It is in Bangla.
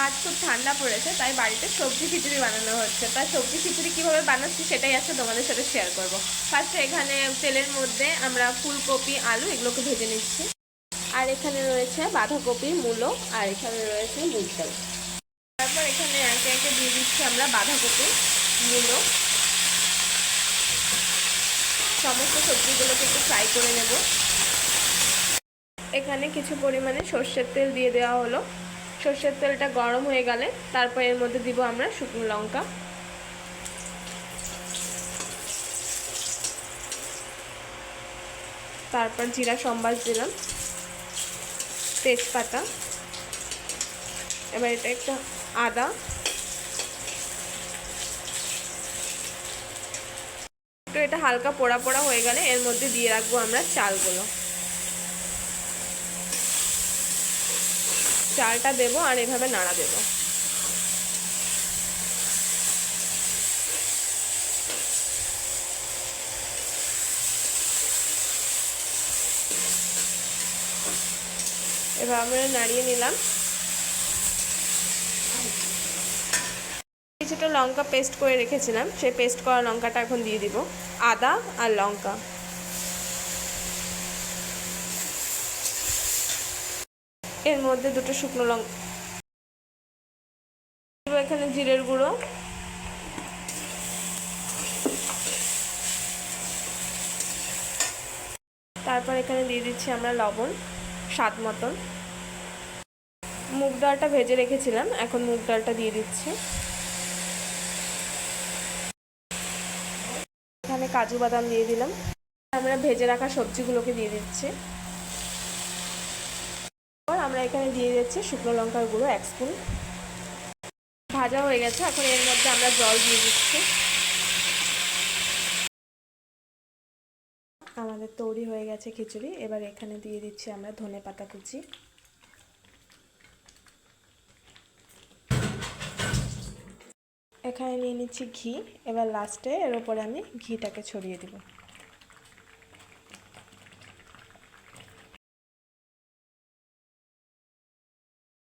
আজ খুব ঠান্ডা পড়েছে, তাই বাড়িতে সবজি খিচুড়ি বানানো হচ্ছে। তাই সবজি খিচুড়ি কীভাবে বানাচ্ছি সেটাই আজকে তোমাদের সাথে শেয়ার করব। ফার্স্টে এখানে তেলের মধ্যে আমরা ফুলকপি, আলু এগুলোকে ভেজে নিচ্ছি। আর এখানে রয়েছে বাঁধাকপি, মূলো, আর এখানে রয়েছে মুগ ডাল। তারপর এখানে একে একে দিয়ে দিচ্ছি আমরা বাঁধাকপি, মূলো, সমস্ত সবজিগুলোকে একটু ফ্রাই করে নেব। এখানে কিছু পরিমাণে সর্ষের তেল দিয়ে দেওয়া হলো। সর্ষের তেলটা গরম হয়ে গেলে তারপর এর মধ্যে দিব আমরা শুকনো লঙ্কা, তারপর জিরা সম্বাস দিলাম, তেজপাতা, এবার এটা একটা আদা, তো এটা হালকা পোড়া পোড়া হয়ে গেলে এর মধ্যে দিয়ে রাখবো আমরা চালগুলো। চালটা দেবো আর এভাবে নাড়া দেবো। এবার আমরা নাড়িয়ে নিলাম। কিছুটা লঙ্কা পেস্ট করে রেখেছিলাম, সেই পেস্ট করা লঙ্কাটা এখন দিয়ে দিব, আদা আর লঙ্কা। এর মধ্যে দুটো শুকনো লঙ্কা, এখানে জিরের গুঁড়ো, তারপর এখানে দিয়ে দিচ্ছি আমরা লবণ স্বাদ মতন। মুগ ডালটা ভেজে রেখেছিলাম, এখন মুগ ডালটা দিয়ে দিচ্ছি। এখানে কাজু বাদাম দিয়ে দিলাম। আমরা ভেজে রাখা সবজিগুলোকে দিয়ে দিচ্ছি। আমরা এখানে দিয়ে দিচ্ছি শুকনো লঙ্কার গুঁড়ো 1 স্পুন। ভাজা হয়ে গেছে, এখন এর মধ্যে আমরা জল দিয়ে দিচ্ছি। আমাদের তৈরি হয়ে গেছে খিচুড়ি। এবার এখানে দিয়ে দিচ্ছি আমরা ধনেপাতা কুচি। এখানে নিয়ে নিচ্ছি ঘি। এবার লাস্টে এর উপরে আমি ঘিটাকে ছড়িয়ে দিব।